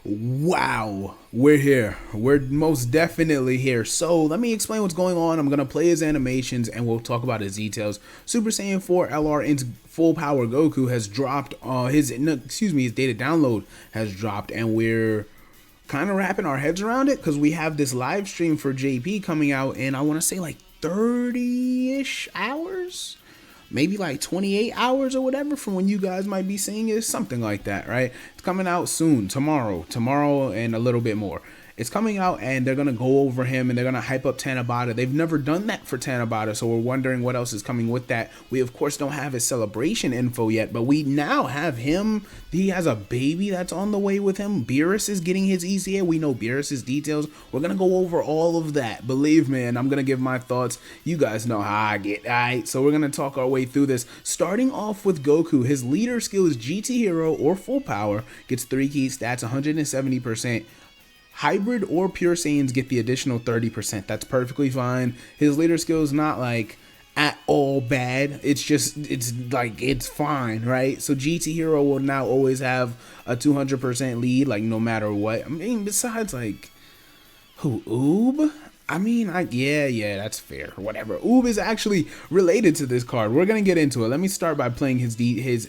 Wow, we're here. We're most definitely here. So let me explain what's going on. I'm gonna play his animations and we'll talk about his details. Super Saiyan 4 LR into full power Goku has dropped. His data download has dropped, and we're kind of wrapping our heads around it because we have this live stream for JP coming out in, I want to say, like 30-ish hours, maybe like 28 hours or whatever from when you guys might be seeing it, something like that, right? It's coming out soon, tomorrow and a little bit more. It's coming out, and they're going to go over him, and they're going to hype up Tanabata. They've never done that for Tanabata, so we're wondering what else is coming with that. We, of course, don't have his celebration info yet, but we now have him. He has a baby that's on the way with him. Beerus is getting his EZA. We know Beerus's details. We're going to go over all of that. Believe me, and I'm going to give my thoughts. You guys know how I get, all right? So we're going to talk our way through this. Starting off with Goku, his leader skill is GT Hero or Full Power. Gets 3 key stats, 170%. Hybrid or Pure Saiyans get the additional 30%. That's perfectly fine. His leader skill is not like at all bad. It's just, it's like, it's fine, right? So GT Hero will now always have a 200% lead, like no matter what. I mean, besides like, who, Oob? I mean, yeah, that's fair. Whatever. Oob is actually related to this card. We're gonna get into it. Let me start by playing his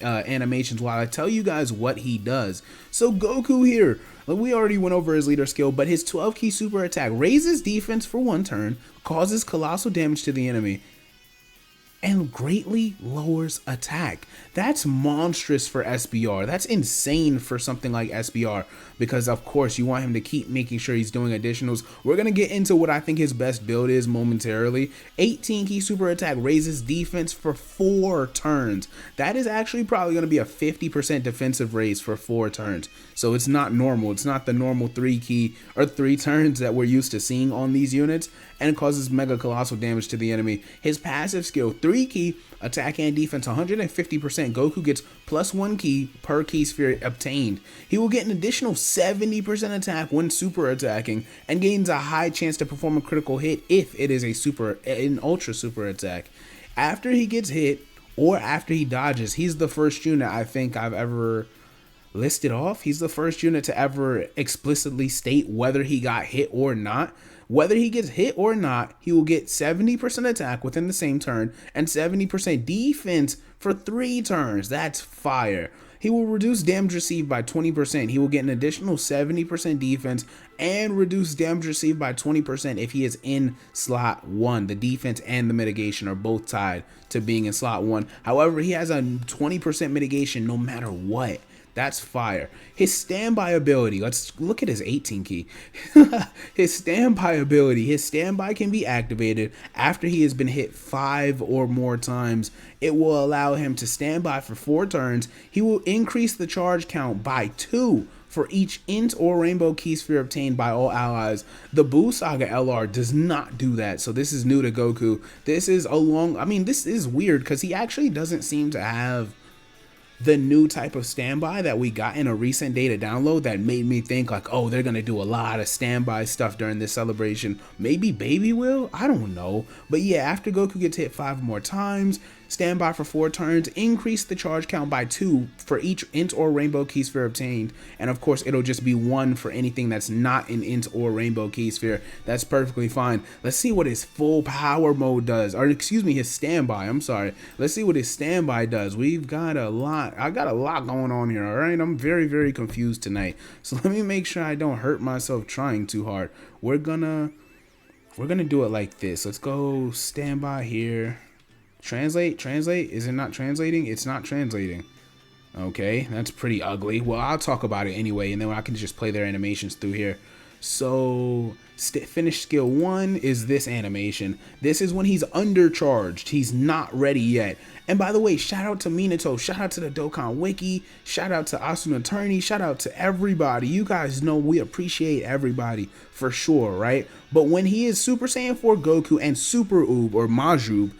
animations while I tell you guys what he does. So Goku here, we already went over his leader skill, but his 12 key super attack raises defense for 1 turn, causes colossal damage to the enemy, and greatly lowers attack. That's monstrous for SBR. That's insane for something like SBR, because of course you want him to keep making sure he's doing additionals. We're gonna get into what I think his best build is momentarily. 18 key super attack raises defense for 4 turns. That is actually probably gonna be a 50% defensive raise for 4 turns. So it's not normal. It's not the normal 3 key or 3 turns that we're used to seeing on these units, and it causes mega colossal damage to the enemy. His passive skill, 3 key attack and defense, 150%. Goku gets +1 key per key sphere obtained. He will get an additional 70% attack when super attacking, and gains a high chance to perform a critical hit if it is an ultra super attack. After he gets hit or after he dodges, he's the first unit I think I've ever listed off. He's the first unit to ever explicitly state whether he got hit or not. Whether he gets hit or not, he will get 70% attack within the same turn and 70% defense for 3 turns. That's fire. He will reduce damage received by 20%. He will get an additional 70% defense and reduce damage received by 20% if he is in slot 1. The defense and the mitigation are both tied to being in slot 1. However, he has a 20% mitigation no matter what. That's fire. His standby ability, let's look at his 18 key. His standby ability, his standby can be activated after he has been hit 5 or more times. It will allow him to stand by for 4 turns. He will increase the charge count by 2 for each int or rainbow key sphere obtained by all allies. The Buu Saga LR does not do that, so this is new to Goku. This is this is weird because he actually doesn't seem to have the new type of standby that we got in a recent data download that made me think like, oh, they're gonna do a lot of standby stuff during this celebration. Maybe Baby will? I don't know. But yeah, after Goku gets hit 5 more times, standby for 4 turns, increase the charge count by 2 for each int or rainbow key sphere obtained, and of course it'll just be 1 for anything that's not an int or rainbow key sphere. That's perfectly fine. Let's see what his full power mode does, or excuse me, his standby. I'm sorry. Let's see what his standby does. We've got a lot. I got a lot going on here. All right, I'm very confused tonight. So let me make sure I don't hurt myself trying too hard. We're gonna do it like this. Let's go standby here. Translate. Is it not translating? It's not translating. Okay, that's pretty ugly. Well, I'll talk about it anyway, and then I can just play their animations through here. So finish skill 1 is this animation. This is when he's undercharged. He's not ready yet. And by the way, shout out to Minato, shout out to the Dokkan Wiki, shout out to Asuna Attorney, shout out to everybody. You guys know we appreciate everybody for sure, right? But when he is Super Saiyan 4 Goku and Super Oob or Majoob,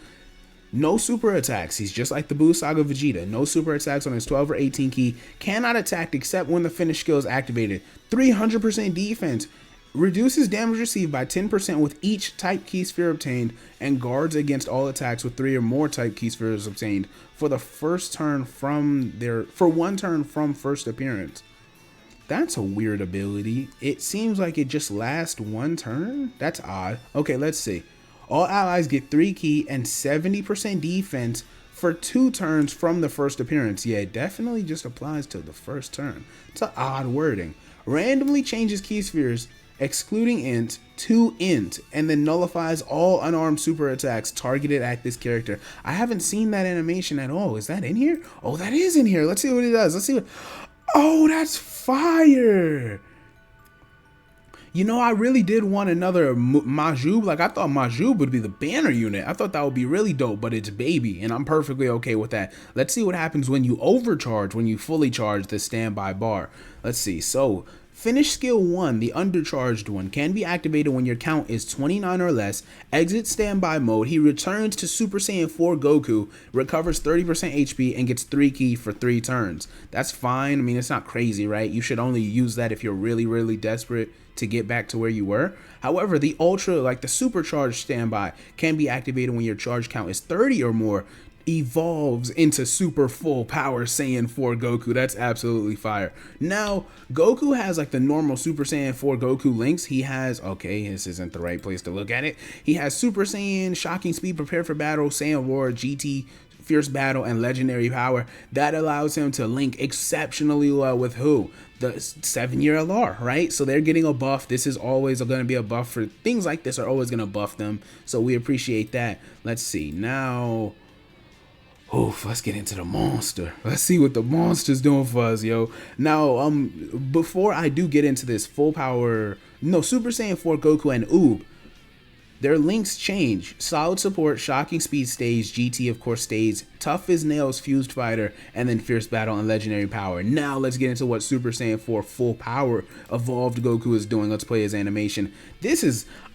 no super attacks. He's just like the Buu Saga Vegeta. No super attacks on his 12 or 18 key. Cannot attack except when the finish skill is activated. 300% defense. Reduces damage received by 10% with each type key sphere obtained, and guards against all attacks with 3 or more type key spheres obtained for the first turn from for 1 turn from first appearance. That's a weird ability. It seems like it just lasts 1 turn. That's odd. Okay, let's see. All allies get 3 key and 70% defense for 2 turns from the first appearance. Yeah, it definitely just applies to the first turn. It's an odd wording. Randomly changes key spheres, excluding int, to int, and then nullifies all unarmed super attacks targeted at this character. I haven't seen that animation at all. Is that in here? Oh, that is in here. Let's see what it does. Let's see what... Oh, that's fire. You know, I really did want another Majub. Like, I thought Majub would be the banner unit. I thought that would be really dope, but it's baby, and I'm perfectly okay with that. Let's see what happens when you overcharge, when you fully charge the standby bar. Let's see. So, finish skill 1, the undercharged one, can be activated when your count is 29 or less. Exit standby mode. He returns to Super Saiyan 4 Goku, recovers 30% HP, and gets 3 ki for 3 turns. That's fine. I mean, it's not crazy, right? You should only use that if you're really, really desperate to get back to where you were. However, the ultra, like the supercharged standby, can be activated when your charge count is 30 or more. Evolves into super full power Saiyan 4 Goku. That's absolutely fire. Now, Goku has like the normal Super Saiyan 4 Goku links. He has, okay, this isn't the right place to look at it. He has Super Saiyan, Shocking Speed, Prepare for Battle, Saiyan Roar, GT, Fierce Battle, and Legendary Power. That allows him to link exceptionally well with who? The 7-year LR, right? So they're getting a buff. This is always going to be a buff for things like this, are always going to buff them. So we appreciate that. Let's see. Now, oof, let's get into the monster. Let's see what the monster's doing for us, yo. Now, before I do get into this full power, Super Saiyan 4 Goku and Oob, their links change. Solid Support, Shocking Speed stays, GT of course stays, Tough as Nails, Fused Fighter, and then Fierce Battle and Legendary Power. Now let's get into what Super Saiyan 4 Full Power Evolved Goku is doing. Let's play his animation.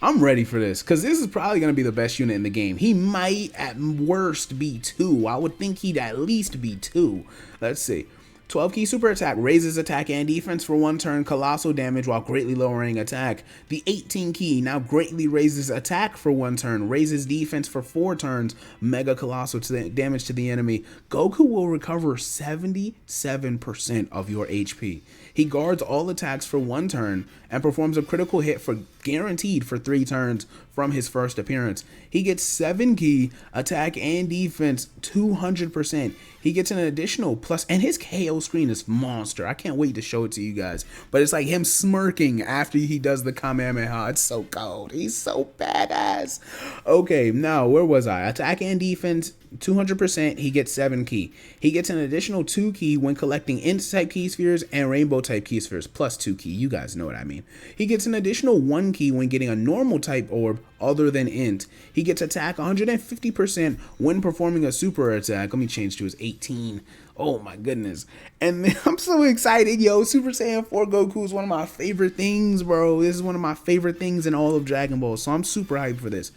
I'm ready for this, because this is probably going to be the best unit in the game. He might at worst be 2. I would think he'd at least be 2. Let's see. 12 key super attack, raises attack and defense for 1 turn, colossal damage while greatly lowering attack. The 18 key now greatly raises attack for 1 turn, raises defense for 4 turns, mega colossal damage to the enemy. Goku will recover 77% of your HP. He guards all attacks for 1 turn and performs a critical hit for guaranteed for 3 turns from his first appearance. He gets 7 key, attack and defense 200%. He gets an additional plus, and his KO screen is monster. I can't wait to show it to you guys. But it's like him smirking after he does the Kamehameha. It's so cold. He's so badass. Okay, now where was I? Attack and defense 200%. He gets 7 key. He gets an additional 2 key when collecting int type key spheres and rainbow type key spheres, plus 2 key. You guys know what I mean. He gets an additional 1 key when getting a normal type orb other than int. He gets attack 150% when performing a super attack. Let me change to his 18. Oh my goodness. And then, I'm so excited, yo. Super Saiyan 4 Goku is one of my favorite things, bro. This is one of my favorite things in all of Dragon Ball, so I'm super hyped for this.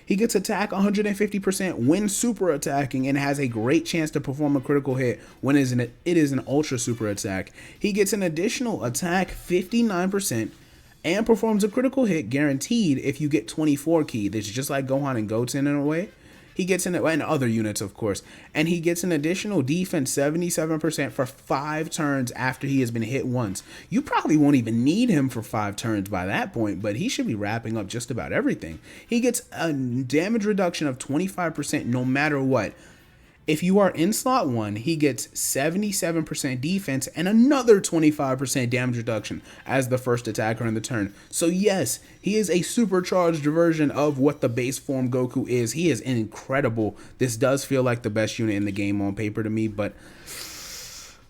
He gets attack 150% when super attacking and has a great chance to perform a critical hit when it is an ultra super attack. He gets an additional attack 59% and performs a critical hit guaranteed if you get 24 key. This is just like Gohan and Goten in a way. He gets and other units, of course, and he gets an additional defense 77% for 5 turns after he has been hit once. You probably won't even need him for 5 turns by that point, but he should be wrapping up just about everything. He gets a damage reduction of 25% no matter what. If you are in slot 1, he gets 77% defense and another 25% damage reduction as the first attacker in the turn. So yes, he is a supercharged version of what the base form Goku is. He is incredible. This does feel like the best unit in the game on paper to me, but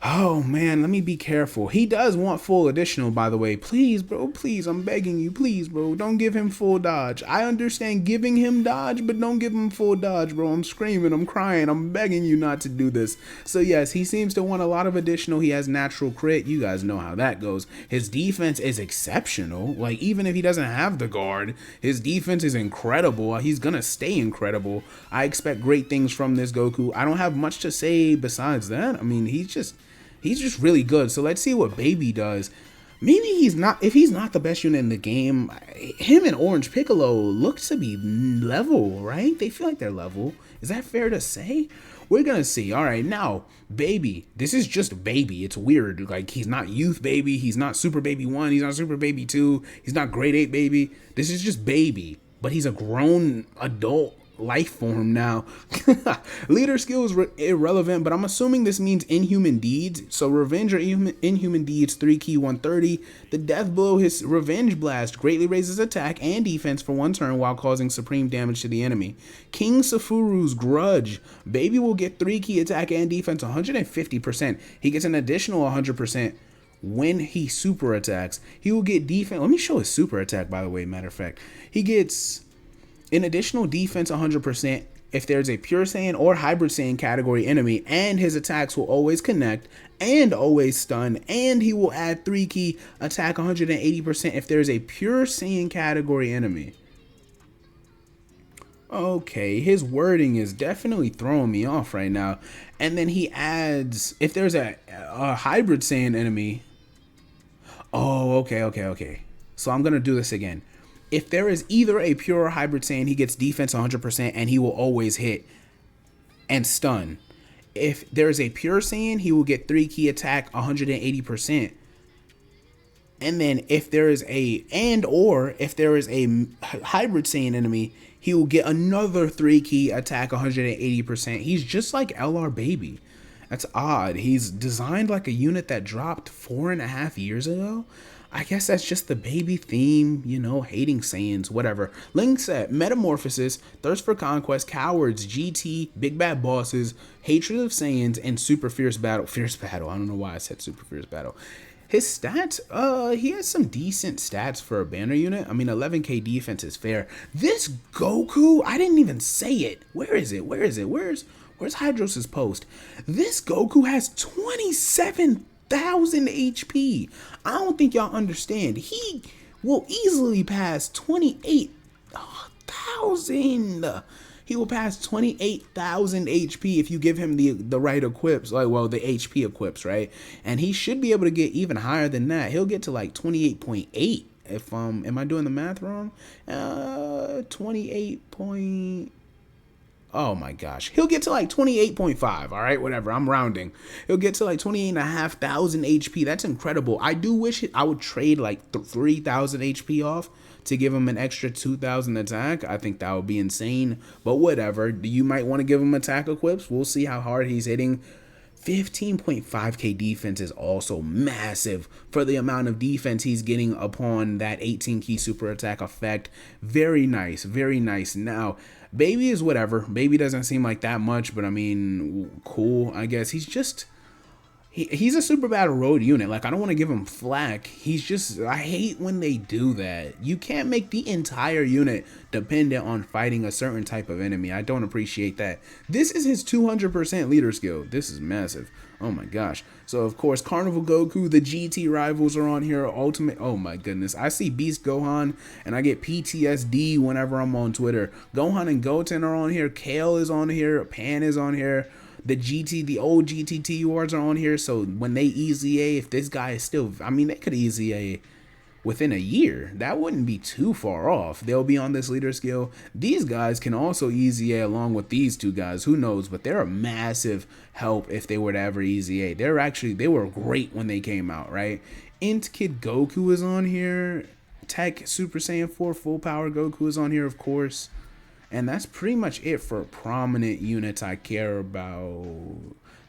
oh man, let me be careful. He does want full additional, by the way. Please, bro, please, I'm begging you, please, bro, don't give him full dodge. I understand giving him dodge, but don't give him full dodge, bro. I'm screaming, I'm crying, I'm begging you not to do this. So yes, he seems to want a lot of additional. He has natural crit. You guys know how that goes. His defense is exceptional. Like, even if he doesn't have the guard, his defense is incredible. He's gonna stay incredible. I expect great things from this Goku. I don't have much to say besides that. I mean, he's just really good. So let's see what Baby does. Maybe he's not. If he's not the best unit in the game, him and Orange Piccolo look to be level, right? They feel like they're level. Is that fair to say? We're gonna see. All right, now Baby. This is just Baby. It's weird. Like, he's not Youth Baby. He's not Super Baby 1. He's not Super Baby 2. He's not Grade 8 Baby. This is just Baby. But he's a grown adult life form now. Leader skill is irrelevant, but I'm assuming this means Inhuman Deeds. So Revenge or Inhuman Deeds, 3 key 130. The Death Blow, his Revenge Blast, greatly raises attack and defense for 1 turn while causing supreme damage to the enemy. King Safuru's Grudge. Baby will get 3 key attack and defense 150%. He gets an additional 100% when he super attacks. He will get defense. Let me show his super attack, by the way, matter of fact. He gets an additional defense 100% if there's a Pure Saiyan or Hybrid Saiyan category enemy, and his attacks will always connect and always stun, and he will add 3 key attack 180% if there's a Pure Saiyan category enemy. Okay, his wording is definitely throwing me off right now. And then he adds, if there's a Hybrid Saiyan enemy. Oh, okay. So I'm going to do this again. If there is either a pure or hybrid Saiyan, he gets defense 100% and he will always hit and stun. If there is a pure Saiyan, he will get 3 key attack 180%. And then if there is if there is a hybrid Saiyan enemy, he will get another 3 key attack 180%. He's just like LR Baby. That's odd. He's designed like a unit that dropped 4.5 years ago. I guess that's just the Baby theme, you know, hating Saiyans, whatever. Link set, Metamorphosis, Thirst for Conquest, Cowards, GT, Big Bad Bosses, Hatred of Saiyans, and Super Fierce Battle. Fierce Battle, I don't know why I said Super Fierce Battle. His stats, he has some decent stats for a banner unit. I mean, 11k defense is fair. This Goku, I didn't even say it. Where is it? Where's Hydros' post? This Goku has 27,000 HP. I don't think y'all understand. He will easily pass 28,000. He will pass 28,000 HP if you give him the right equips, like, well, the HP equips, right? And he should be able to get even higher than that. He'll get to like 28.8. If am I doing the math wrong? 28 point. Oh my gosh. He'll get to like 28.5. All right, whatever. I'm rounding. He'll get to like 28,500 HP. That's incredible. I do wish I would trade like 3,000 HP off to give him an extra 2,000 attack. I think that would be insane. But whatever. You might want to give him attack equips. We'll see how hard he's hitting. 15.5k defense is also massive for the amount of defense he's getting upon that 18 key super attack effect. Very nice, very nice. Now, Baby is whatever. Baby doesn't seem like that much, but I mean, cool, I guess. He's just, he's a super battle road unit. Like, I don't want to give him flack. He's just, I hate when they do that. You can't make the entire unit dependent on fighting a certain type of enemy. I don't appreciate that. This is his 200% leader skill. This is massive. Oh my gosh. So of course, Carnival Goku, the GT rivals are on here. Ultimate, oh my goodness. I see Beast Gohan and I get PTSD whenever I'm on Twitter. Gohan and Goten are on here. Kale is on here. Pan is on here. The old GTT wards are on here. So when they EZA, if this guy is still, I mean, they could EZA within a year. That wouldn't be too far off. They'll be on this leader skill. These guys can also EZA along with these two guys. Who knows? But they're a massive help if they were to ever EZA. They were great when they came out, right? Int Kid Goku is on here. Tech Super Saiyan 4 Full Power Goku is on here, of course. And that's pretty much it for prominent units I care about.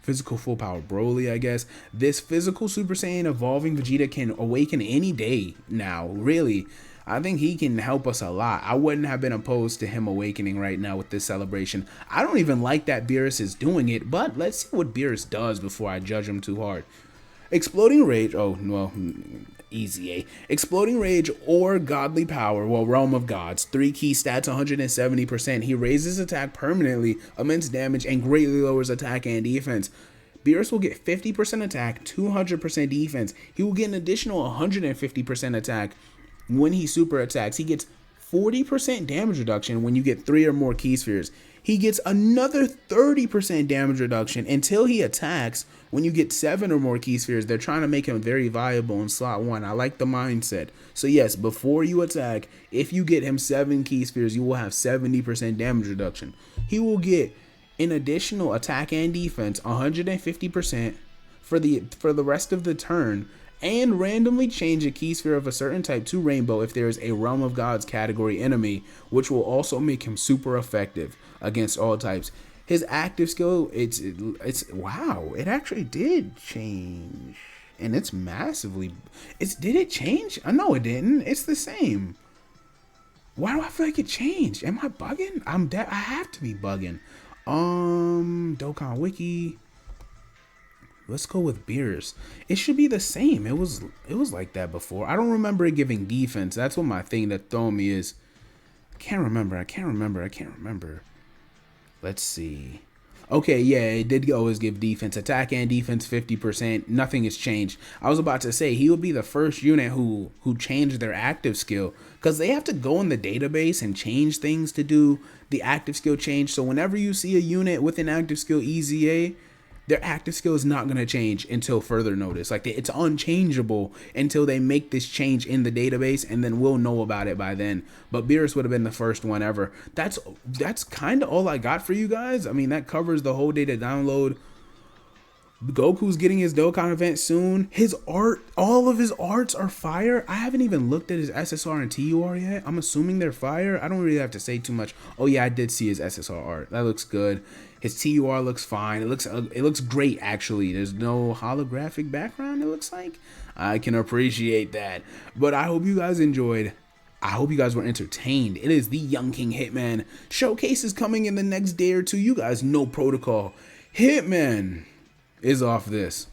Physical Full Power Broly, I guess. This physical Super Saiyan evolving Vegeta can awaken any day now, really. I think he can help us a lot. I wouldn't have been opposed to him awakening right now with this celebration. I don't even like that Beerus is doing it, but let's see what Beerus does before I judge him too hard. Exploding Rage, oh, well, easy, Exploding Rage or Godly Power, well, Realm of Gods, 3 key stats 170%. He raises attack permanently, immense damage, and greatly lowers attack and defense. Beerus will get 50% attack, 200% defense. He will get an additional 150% attack when he super attacks. He gets 40% damage reduction when you get 3 or more key spheres. He gets another 30% damage reduction until he attacks when you get 7 or more key spheres. They're trying to make him very viable in slot 1. I like the mindset. So yes, before you attack, if you get him 7 key spheres, you will have 70% damage reduction. He will get an additional attack and defense 150% for the rest of the turn, and randomly change a key sphere of a certain type to rainbow if there is a Realm of Gods category enemy, which will also make him super effective against all types. His active skill, it's wow, it actually did change, and it's massively. Did it change? No, it didn't. It's the same. Why do I feel like it changed? Am I bugging? I have to be bugging. Dokkan Wiki. Let's go with Beerus. It should be the same. It was like that before. I don't remember it giving defense. That's what my thing that throwing me is. I can't remember. Let's see. Okay, yeah, it did always give defense. Attack and defense 50%. Nothing has changed. I was about to say he would be the first unit who changed their active skill, because they have to go in the database and change things to do the active skill change. So whenever you see a unit with an active skill EZA, their active skill is not going to change until further notice. Like, it's unchangeable until they make this change in the database, and then we'll know about it by then. But Beerus would have been the first one ever. That's kind of all I got for you guys. I mean, that covers the whole day to download. Goku's getting his Dokkan event soon. His art, all of his arts are fire. I haven't even looked at his SSR and TUR yet. I'm assuming they're fire. I don't really have to say too much. Oh yeah, I did see his SSR art. That looks good. His TUR looks fine. It looks great, actually. There's no holographic background, it looks like. I can appreciate that. But I hope you guys enjoyed. I hope you guys were entertained. It is the Young King Hitman. Showcase is coming in the next day or two. You guys know protocol. Hitman is off this.